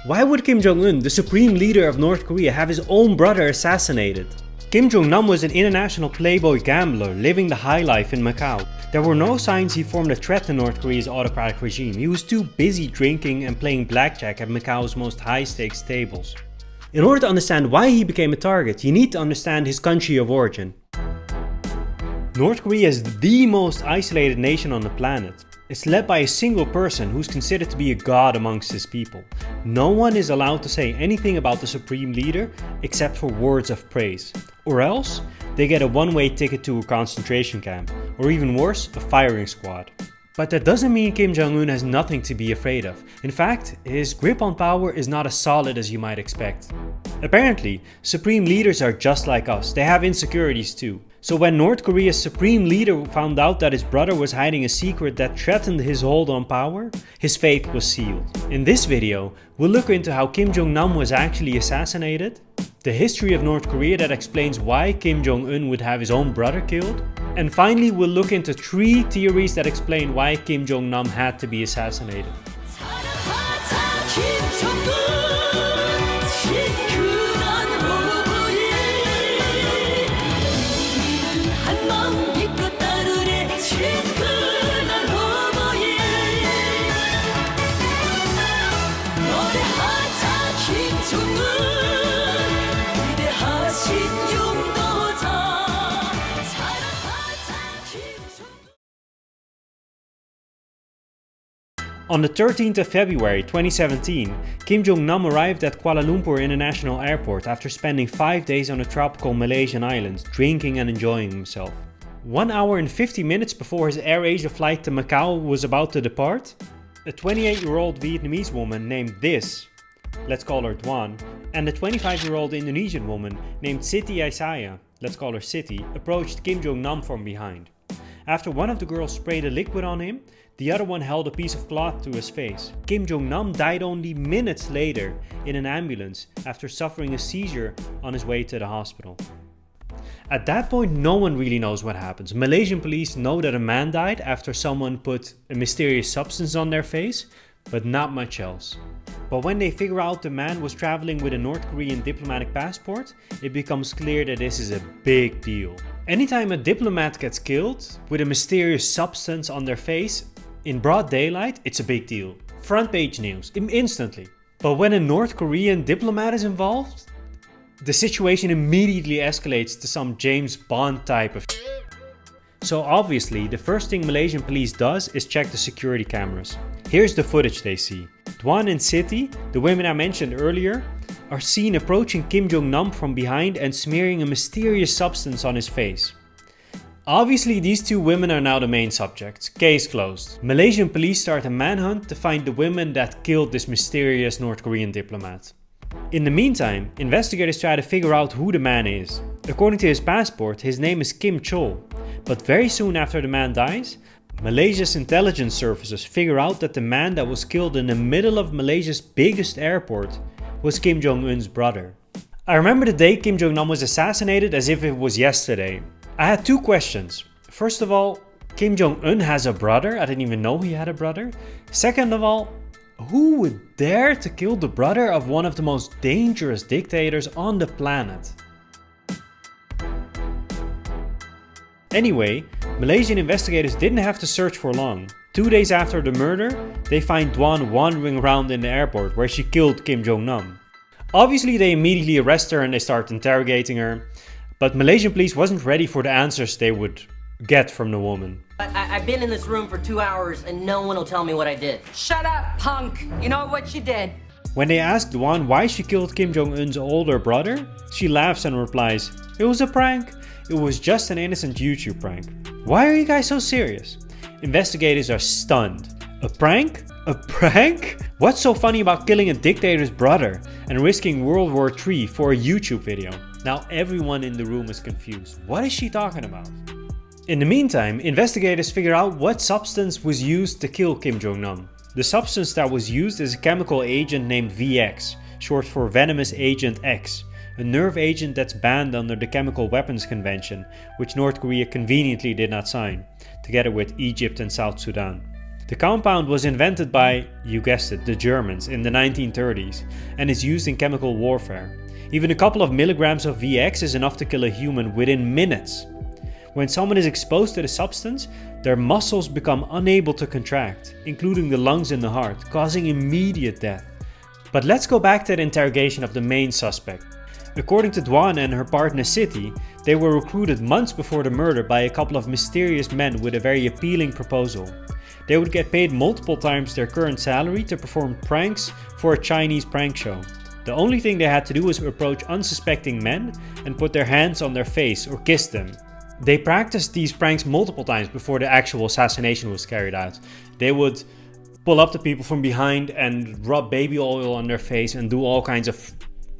Why would Kim Jong-Un, the supreme leader of North Korea, have his own brother assassinated? Kim Jong-Nam was an international playboy gambler living the high life in Macau. There were no signs he formed a threat to North Korea's autocratic regime. He was too busy drinking and playing blackjack at Macau's most high-stakes tables. In order to understand why he became a target, you need to understand his country of origin. North Korea is the most isolated nation on the planet. It's led by a single person who's considered to be a god amongst his people. No one is allowed to say anything about the supreme leader except for words of praise. Or else, they get a one-way ticket to a concentration camp, or even worse, a firing squad. But that doesn't mean Kim Jong-Un has nothing to be afraid of. In fact, his grip on power is not as solid as you might expect. Apparently, supreme leaders are just like us. They have insecurities too. So when North Korea's supreme leader found out that his brother was hiding a secret that threatened his hold on power, his fate was sealed. In this video, we'll look into how Kim Jong-Nam was actually assassinated, the history of North Korea that explains why Kim Jong-un would have his own brother killed, and finally we'll look into 3 theories that explain why Kim Jong-Nam had to be assassinated. On the 13th of February 2017, Kim Jong-nam arrived at Kuala Lumpur International Airport after spending 5 days on a tropical Malaysian island, drinking and enjoying himself. 1 hour and 50 minutes before his AirAsia flight to Macau was about to depart, a 28-year-old Vietnamese woman named This, let's call her Duan, and a 25-year-old Indonesian woman named Siti Aisyah, let's call her Siti, approached Kim Jong-nam from behind. After one of the girls sprayed a liquid on him, the other one held a piece of cloth to his face. Kim Jong-nam died only minutes later in an ambulance after suffering a seizure on his way to the hospital. At that point, no one really knows what happens. Malaysian police know that a man died after someone put a mysterious substance on their face, but not much else. But when they figure out the man was traveling with a North Korean diplomatic passport, it becomes clear that this is a big deal. Anytime a diplomat gets killed with a mysterious substance on their face, in broad daylight, it's a big deal. Front page news, instantly. But when a North Korean diplomat is involved, the situation immediately escalates to some James Bond type of So obviously, the first thing Malaysian police does is check the security cameras. Here's the footage they see. Duan and Siti, the women I mentioned earlier, are seen approaching Kim Jong-nam from behind and smearing a mysterious substance on his face. Obviously, these 2 women are now the main subjects. Case closed. Malaysian police start a manhunt to find the women that killed this mysterious North Korean diplomat. In the meantime, investigators try to figure out who the man is. According to his passport, his name is Kim Chol. But very soon after the man dies, Malaysia's intelligence services figure out that the man that was killed in the middle of Malaysia's biggest airport was Kim Jong-un's brother. I remember the day Kim Jong-nam was assassinated as if it was yesterday. I had 2 questions. First of all, Kim Jong-un has a brother. I didn't even know he had a brother. Second of all, who would dare to kill the brother of one of the most dangerous dictators on the planet? Anyway, Malaysian investigators didn't have to search for long. 2 days after the murder, they find Duan wandering around in the airport where she killed Kim Jong-nam. Obviously, they immediately arrest her and they start interrogating her. But Malaysian police wasn't ready for the answers they would get from the woman. I've been in this room for 2 hours and no one will tell me what I did. Shut up, punk! You know what you did. When they ask Duan why she killed Kim Jong-un's older brother, she laughs and replies, "It was a prank. It was just an innocent YouTube prank." Why are you guys so serious? Investigators are stunned. A prank? A prank? What's so funny about killing a dictator's brother and risking World War III for a YouTube video? Now everyone in the room is confused. What is she talking about? In the meantime, investigators figure out what substance was used to kill Kim Jong-nam. The substance that was used is a chemical agent named VX, short for Venomous Agent X, a nerve agent that's banned under the Chemical Weapons Convention, which North Korea conveniently did not sign, together with Egypt and South Sudan. The compound was invented by, you guessed it, the Germans in the 1930s and is used in chemical warfare. Even a couple of milligrams of VX is enough to kill a human within minutes. When someone is exposed to the substance, their muscles become unable to contract, including the lungs and the heart, causing immediate death. But let's go back to the interrogation of the main suspect. According to Dwan and her partner City, they were recruited months before the murder by a couple of mysterious men with a very appealing proposal. They would get paid multiple times their current salary to perform pranks for a Chinese prank show. The only thing they had to do was approach unsuspecting men and put their hands on their face or kiss them. They practiced these pranks multiple times before the actual assassination was carried out. They would pull up the people from behind and rub baby oil on their face and do all kinds of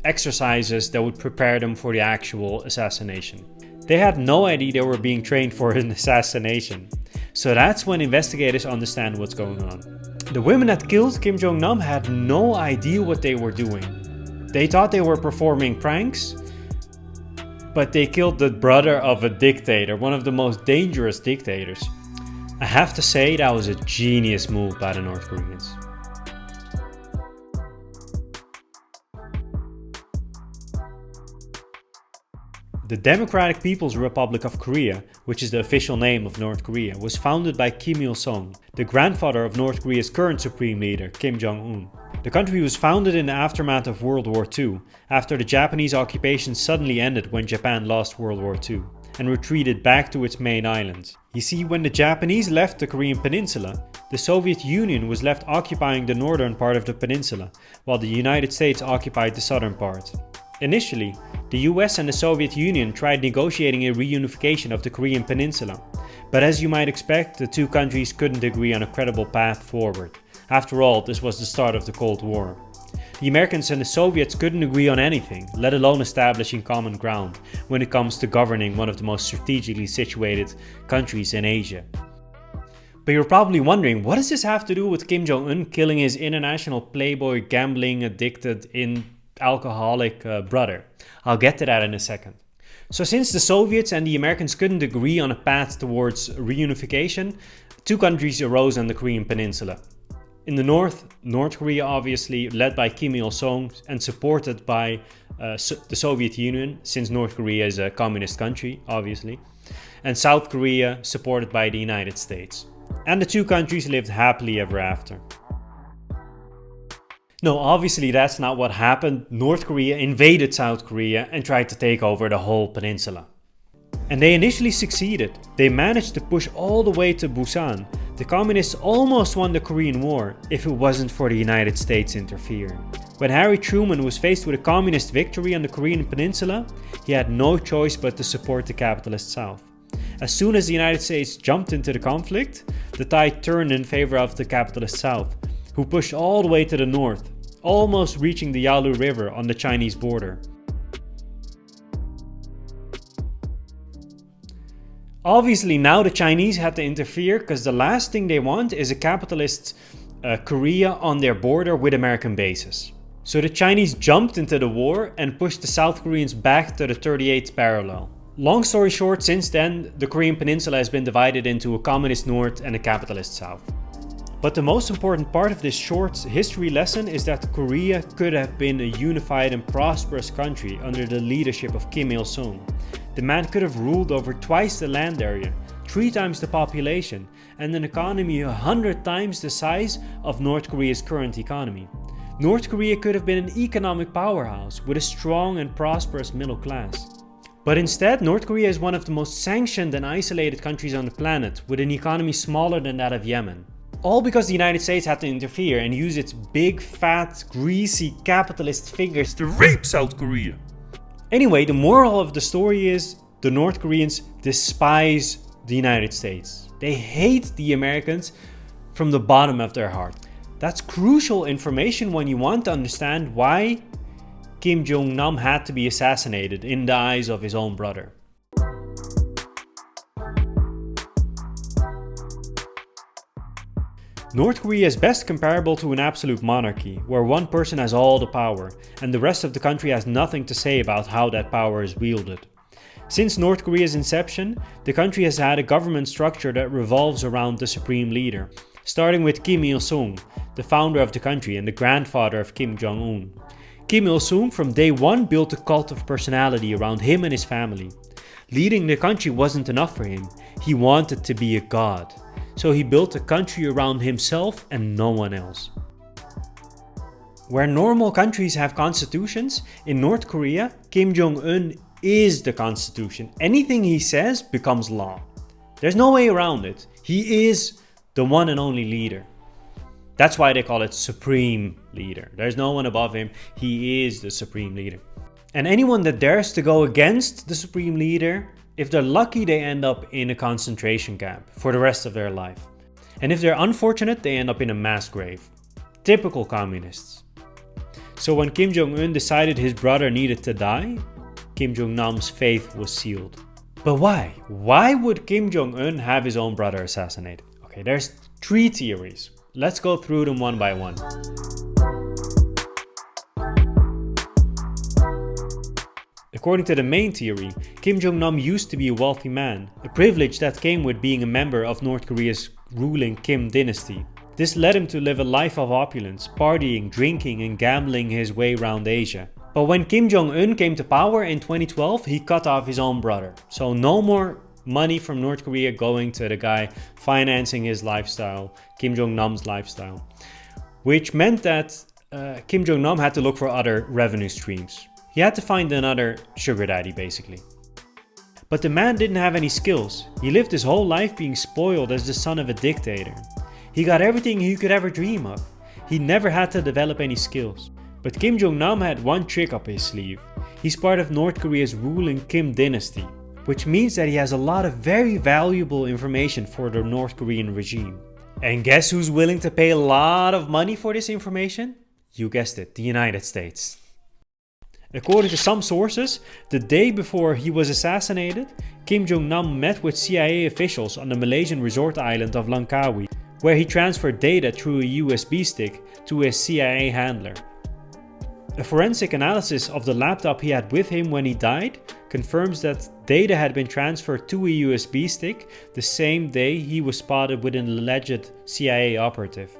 exercises that would prepare them for the actual assassination. They had no idea they were being trained for an assassination. So that's when investigators understand what's going on. The women that killed Kim Jong-Nam had no idea what they were doing. They thought they were performing pranks, but they killed the brother of a dictator, one of the most dangerous dictators. I have to say that was a genius move by the North Koreans. The Democratic People's Republic of Korea, which is the official name of North Korea, was founded by Kim Il-sung, the grandfather of North Korea's current supreme leader, Kim Jong-Un. The country was founded in the aftermath of World War II, after the Japanese occupation suddenly ended when Japan lost World War II, and retreated back to its main islands. You see, when the Japanese left the Korean peninsula, the Soviet Union was left occupying the northern part of the peninsula, while the United States occupied the southern part. Initially, the US and the Soviet Union tried negotiating a reunification of the Korean peninsula, but as you might expect, the two countries couldn't agree on a credible path forward. After all, this was the start of the Cold War. The Americans and the Soviets couldn't agree on anything, let alone establishing common ground when it comes to governing one of the most strategically situated countries in Asia. But you're probably wondering, what does this have to do with Kim Jong-un killing his international playboy, gambling, addicted, alcoholic brother? I'll get to that in a second. So since the Soviets and the Americans couldn't agree on a path towards reunification, two countries arose on the Korean peninsula. In the north, North Korea obviously, led by Kim Il-sung and supported by the Soviet Union, since North Korea is a communist country, obviously. And South Korea, supported by the United States. And the two countries lived happily ever after. No, obviously that's not what happened. North Korea invaded South Korea and tried to take over the whole peninsula. And they initially succeeded. They managed to push all the way to Busan. The communists almost won the Korean War if it wasn't for the United States interfering. When Harry Truman was faced with a communist victory on the Korean peninsula, he had no choice but to support the capitalist South. As soon as the United States jumped into the conflict, the tide turned in favor of the capitalist South, who pushed all the way to the north, almost reaching the Yalu River on the Chinese border. Obviously now the Chinese had to interfere because the last thing they want is a capitalist Korea on their border with American bases. So the Chinese jumped into the war and pushed the South Koreans back to the 38th parallel. Long story short, since then the Korean peninsula has been divided into a communist north and a capitalist south. But the most important part of this short history lesson is that Korea could have been a unified and prosperous country under the leadership of Kim Il-sung. The man could have ruled over twice the land area, 3 times the population, and an economy 100 times the size of North Korea's current economy. North Korea could have been an economic powerhouse with a strong and prosperous middle class. But instead, North Korea is one of the most sanctioned and isolated countries on the planet, with an economy smaller than that of Yemen. All because the United States had to interfere and use its big, fat, greasy capitalist fingers to rape South Korea. Anyway, the moral of the story is the North Koreans despise the United States. They hate the Americans from the bottom of their heart. That's crucial information when you want to understand why Kim Jong-Nam had to be assassinated in the eyes of his own brother. North Korea is best comparable to an absolute monarchy, where one person has all the power, and the rest of the country has nothing to say about how that power is wielded. Since North Korea's inception, the country has had a government structure that revolves around the supreme leader. starting with Kim Il-sung, the founder of the country and the grandfather of Kim Jong-Un. Kim Il-sung from day one built a cult of personality around him and his family. Leading the country wasn't enough for him, he wanted to be a god. So he built a country around himself and no one else. Where normal countries have constitutions, in North Korea, Kim Jong-un is the constitution. Anything he says becomes law. There's no way around it. He is the one and only leader. That's why they call it supreme leader. There's no one above him. He is the supreme leader. And anyone that dares to go against the supreme leader, if they're lucky, they end up in a concentration camp for the rest of their life. And if they're unfortunate, they end up in a mass grave. Typical communists. So when Kim Jong-un decided his brother needed to die, Kim Jong-nam's fate was sealed. But why? Why would Kim Jong-un have his own brother assassinated? Okay, there's 3 theories. Let's go through them one by one. According to the main theory, Kim Jong-nam used to be a wealthy man, a privilege that came with being a member of North Korea's ruling Kim dynasty. This led him to live a life of opulence, partying, drinking and gambling his way around Asia. But when Kim Jong-un came to power in 2012, he cut off his own brother. So no more money from North Korea going to the guy financing his lifestyle, Kim Jong-nam's lifestyle. Which meant that Kim Jong-nam had to look for other revenue streams. He had to find another sugar daddy basically. But the man didn't have any skills. He lived his whole life being spoiled as the son of a dictator. He got everything he could ever dream of. He never had to develop any skills. But Kim Jong-nam had one trick up his sleeve. He's part of North Korea's ruling Kim dynasty, which means that he has a lot of very valuable information for the North Korean regime. And guess who's willing to pay a lot of money for this information? You guessed it, the United States. According to some sources, the day before he was assassinated, Kim Jong-nam met with CIA officials on the Malaysian resort island of Langkawi, where he transferred data through a USB stick to a CIA handler. A forensic analysis of the laptop he had with him when he died confirms that data had been transferred to a USB stick the same day he was spotted with an alleged CIA operative.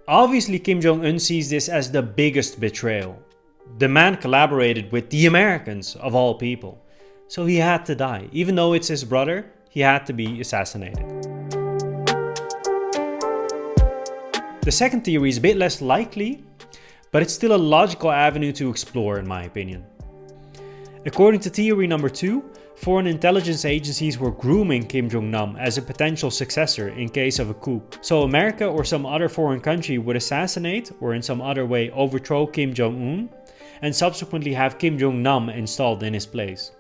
Obviously, Kim Jong-un sees this as the biggest betrayal. The man collaborated with the Americans of all people. So he had to die. Even though it's his brother, he had to be assassinated. The second theory is a bit less likely, but it's still a logical avenue to explore in my opinion. According to theory number 2, foreign intelligence agencies were grooming Kim Jong-nam as a potential successor in case of a coup. So America or some other foreign country would assassinate or in some other way overthrow Kim Jong-un and subsequently have Kim Jong-nam installed in his place.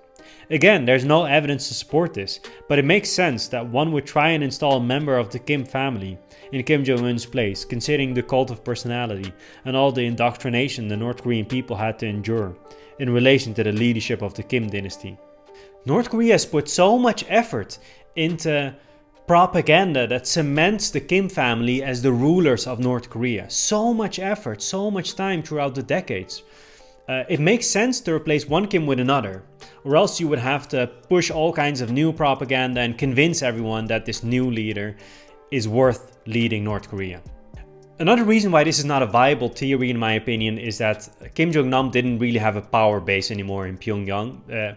Again, there's no evidence to support this, but it makes sense that one would try and install a member of the Kim family in Kim Jong-un's place, considering the cult of personality and all the indoctrination the North Korean people had to endure in relation to the leadership of the Kim dynasty. North Korea has put so much effort into propaganda that cements the Kim family as the rulers of North Korea. So much effort, so much time throughout the decades. It makes sense to replace one Kim with another, or else you would have to push all kinds of new propaganda and convince everyone that this new leader is worth leading North Korea. Another reason why this is not a viable theory in my opinion is that Kim Jong-nam didn't really have a power base anymore in Pyongyang.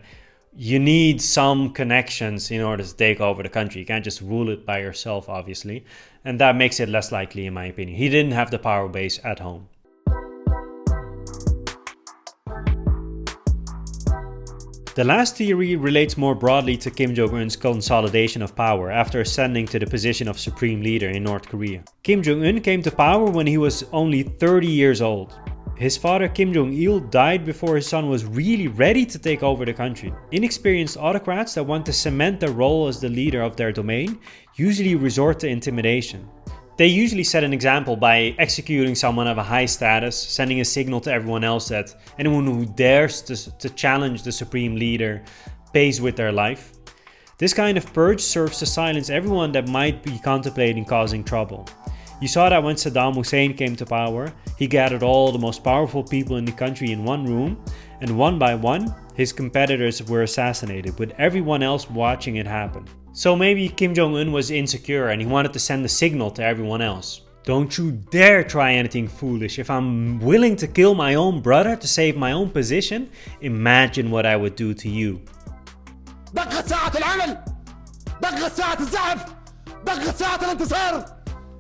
You need some connections in order to take over the country. You can't just rule it by yourself, obviously. And that makes it less likely in my opinion. He didn't have the power base at home. The last theory relates more broadly to Kim Jong-un's consolidation of power after ascending to the position of supreme leader in North Korea. Kim Jong-un came to power when he was only 30 years old. His father Kim Jong-il died before his son was really ready to take over the country. Inexperienced autocrats that want to cement their role as the leader of their domain usually resort to intimidation. They usually set an example by executing someone of a high status, sending a signal to everyone else that anyone who dares to challenge the supreme leader pays with their life. This kind of purge serves to silence everyone that might be contemplating causing trouble. You saw that when Saddam Hussein came to power, he gathered all the most powerful people in the country in one room, and one by one, his competitors were assassinated, with everyone else watching it happen. So maybe Kim Jong-Un was insecure and he wanted to send a signal to everyone else. Don't you dare try anything foolish. If I'm willing to kill my own brother to save my own position, imagine what I would do to you. دقت ساعة العمل، دقت ساعة الزحف، دقت ساعة الانتصار.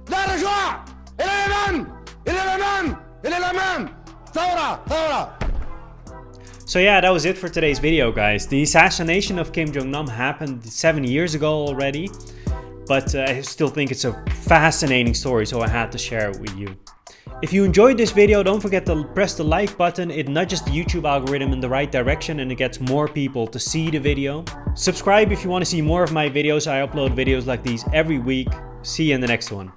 لا رجوع إلى الأمام، إلى الأمام، إلى الأمام. ثورة، ثورة. So yeah, that was it for today's video, guys. The assassination of Kim Jong-Nam happened 7 years ago already, but I still think it's a fascinating story, so I had to share it with you. If you enjoyed this video, don't forget to press the like button. It nudges the YouTube algorithm in the right direction and it gets more people to see the video. Subscribe if you want to see more of my videos. I upload videos like these every week. See you in the next one.